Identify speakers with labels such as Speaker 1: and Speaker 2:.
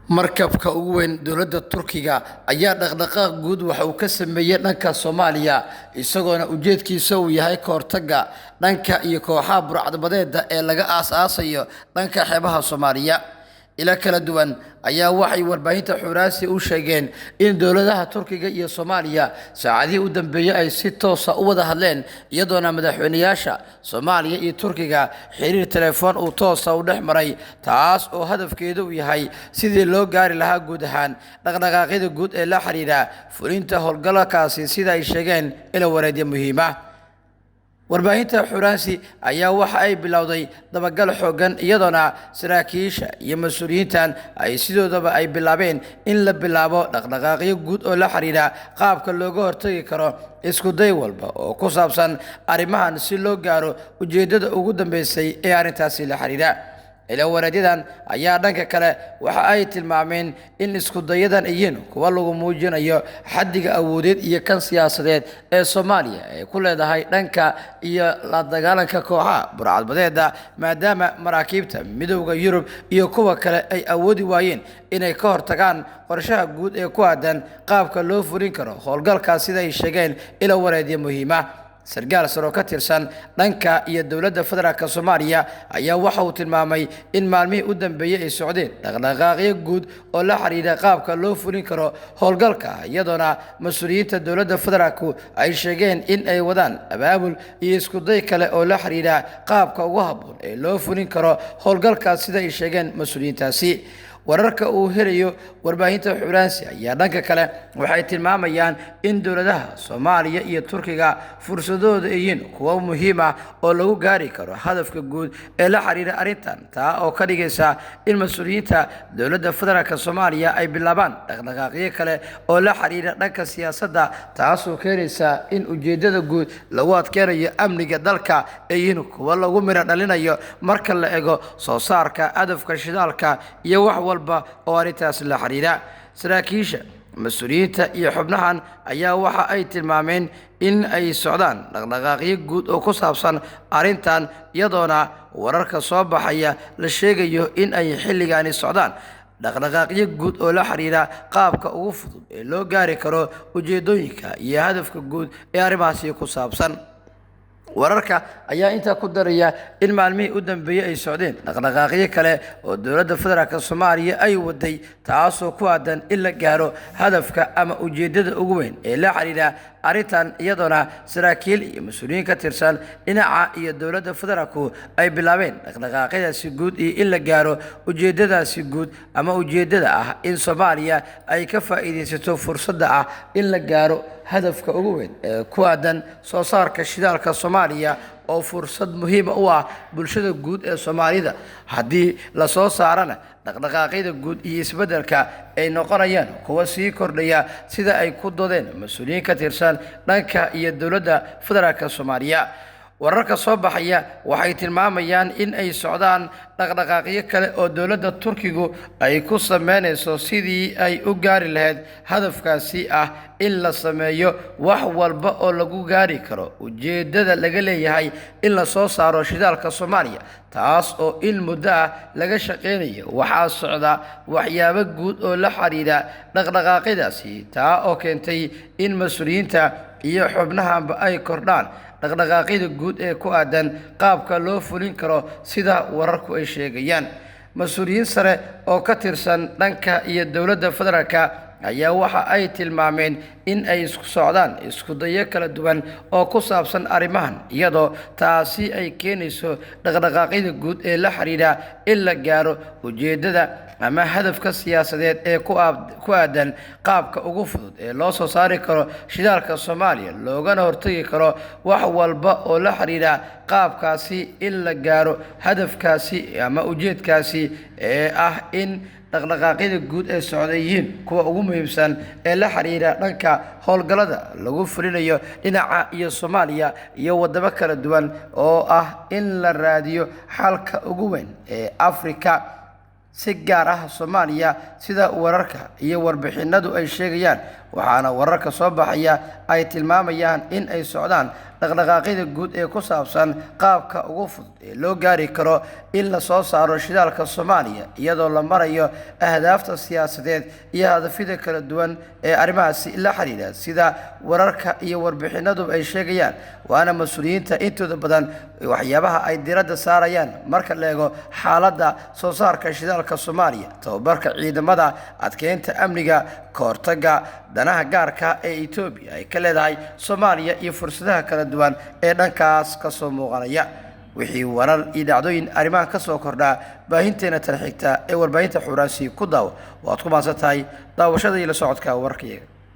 Speaker 1: markabka ugu weyn dowladda Turkiga ayaa dhaqdhaqaaq guud waxa uu ka sameeyay dhanka Soomaaliya isagoona ujeedkiisa uu yahay ka hortagga dhanka iyo kooxaha burcadbadeeda ee laga aasaasayo dhanka xeebaha Soomaaliya ila kala duwan ayaa waxay warbaahinta xuraasi u sheegeen in dowladaha Turkiga iyo Soomaaliya saacadii u dambeeyay ay si toos ah u wada hadleen iyadoona madaxweynayaasha Soomaaliya iyo Turkiga xiriir telefoon uu toos ah u dhexmaray taas oo hadafkeedu yahay sidii loo gaari lahaa guud ahaan dhaqdhaqaaqyada guud ee la xiriira fulinta howlgalkaasi sida ay sheegeen ila wareedyo muhiim ah warbaahinta xuraasi ayaa waxa ay bilowday dabagal xoogan iyadoona saraakiisha iyo mas'uuliyiintan ay sidoodaba ay bilaabeen in la bilaabo dhaqdhaqaaqyo guud oo la xiriira qaabka looga hortagi karo isku day walba oo ku saabsan arrimahan si loo gaaro ujeedada ugu dambeysay ee arrintaasi la xiriira ila wareedyadan ayaa dhanka kale waxa ay tilmaameen in isku dayadan yihiin kuwa lagu muujinayo xaddiga awoodeed iyo kan siyaasadeed ee Soomaaliya ay ku leedahay dhanka iyo la dagaalanka kooxaha burcadbadeeda maadaama maraakiibta midowga Yurub iyo kuwa kale ay awoodi waayeen inay ka hortagaan qorshaha guud ee ku aadan qaabka loo furin karo howlgalka sida ay sheegeen ila wareedyo muhiim ah sargaal saro ka tirsan dhanka iyo dowladda federaalka Soomaaliya ayaa waxa uu tilmaamay in maalmihii u dambeeyay ay socdeen dhaqdhaqaaqyo guud oo la xiriira qaabka loo fulin karo howlgalka iyadoona mas'uuliyiinta dowladda federaalku ay sheegeen in ay wadaan abaabul iyo isku day kale oo la xiriira qaabka ugu habboon ee loo fulin karo howlgalkaas sida ay sheegeen mas'uuliyiintaasi wararka uu helayo warbaahinta xuraansi ayaa dhanka kale waxay tilmaamayaan in dowladaha Soomaaliya iyo Turkiga fursadooda yihiin kuwa muhiim ah oo lagu gaari karo hadafka guud ee la xiriira arrintan taa oo ka dhigaysa in mas'uuliyiinta dowladda federaalka Soomaaliya ay bilaabaan dhaqdhaqaaqyo kale oo la xiriira dhanka siyaasadda taas oo keenaysa in ujeedada guud lagu adkeynayo amniga dalka ay yihiin kuwa lagu miro dhalinayo marka la eego soo saarka hadafka shidaalka iyo wax oo arrintaas la xiriira saraakiisha mas'uuliyiinta iyo xubnahan ayaa waxa ay tilmaameen in ay socdaan dhaqdhaqaaqyo guud oo ku saabsan arrintan iyadoona wararka soo baxaya la sheegayo in ay xilligaani socdaan dhaqdhaqaaqyo guud oo la xiriira qaabka ugu fudud ee loo gaari karo ujeedooyinka iyo hadafka guud ee arrimahaasi ku saabsan wararka ayaa inta ku daraya in maalmihii u dambeeyay ay socdeen dhaqdhaqaaqyo kale oo dowladda federaalka Soomaaliya ay waday taas oo ku aadan in la gaaro hadafka ama ujeedada ugu weyn ee la xiriira arrintan iyadoona saraakiil iyo mas'uuliyiin ka tirsan dhinaca iyo dowladda federaalku ay bilaabeen dhaqdhaqaaqyadaasi guud iyo in la gaaro ujeedadaasi guud ama ujeedada ah in Soomaaliya ay ka faa'iideysato fursadda ah in la gaaro hadafka ugu weyn ee ku aadan soo saarka shidaalka Soomaaliya oo fursad muhiim u ah bulshada guud ee Soomaalida haddii la soo saarana dhaqdhaqaaqyada guud iyo isbeddelka ay noqonayaan kuwa sii kordhaya sida ay ku doodeen mas'uuliyiin ka tirsan dhanka iyo dowladda federaalka Soomaaliya wararka soo baxaya waxay tilmaamayaan in ay socdaan dhaqdhaqaaqyo kale oo dowladda Turkigu ay ku sameynayso sidii ay u gaari lahayd hadafkaasi ah in la sameeyo wax walba oo lagu gaari karo ujeedada laga leeyahay in la soo saaro shidaalka Soomaaliya taas oo in muddo ah laga shaqeynayo waxaa socda waxyaabo guud oo la xiriira dhaqdhaqaaqyadaasi taa oo keentay in mas'uuliyiinta iyo xubnahanba ay kordhaan dhaqdhaqaaqyada guud ee ku aadan qaabka loo fulin karo sida wararku ay sheegayaan mas'uuliyiin sare oo ka tirsan dhanka iyo dowladda federaalka ayaa waxa ay tilmaameen in ay isku socdaan isku dayo kala duwan oo ku saabsan arrimahan iyadoo taasi ay keenayso dhaqdhaqaaqyada guud ee la xiriira in la gaaro ujeedada ama hadafka siyaasadeed ee ku aadan qaabka ugu fudud ee loo soo saari karo shidaalka Soomaaliya loogana hortagi karo wax walba oo la xiriira qaabkaasi in la gaaro hadafkaasi ama ujeedkaasi ee ah in dhaqdhaqaaqyada guud ee socdayiin kuwa ugu muhiimsan ee la xiriira dhanka howlgallada lagu fulinayo dhinaca iyo Soomaaliya iyo wadamo kala duwan oo ah in la raadiyo xalka ugu weyn ee Afrika si gaar ah Soomaaliya sida wararka iyo warbixinadu ay sheegayaan waxaana wararka soo baxaya ay tilmaamayaan in ay socdaan dhaqdhaqaaqyada guud ee ku saabsan qaabka ugu fudud ee loo gaari karo in la soo saaro shidaalka Soomaaliya iyadoo la marayo ahdaafta siyaasadeed iyo hadafyada kala duwan ee arrimahaasi la xiriira sida wararka iyo warbixinadu ay sheegayaan waana mas'uuliyiinta intooda badan waxyaabaha ay diiradda saarayaan marka la eego xaaladda soo saarka shidaalka Soomaaliya tababarka ciidamada adkeynta amniga ka hortagga danaha gaarka ee Itoobiya ay ka leedahay Soomaaliya iyo fursadaha kala duwan ee dhankaas ka soo muuqanaya wixii warar iyo dhacdooyin arrimaha ka soo kordha baahinteena tan xigta ee warbaahinta Xuraansi ku daawo waad ku maasantahay daawashada iyo la socodka wararkayga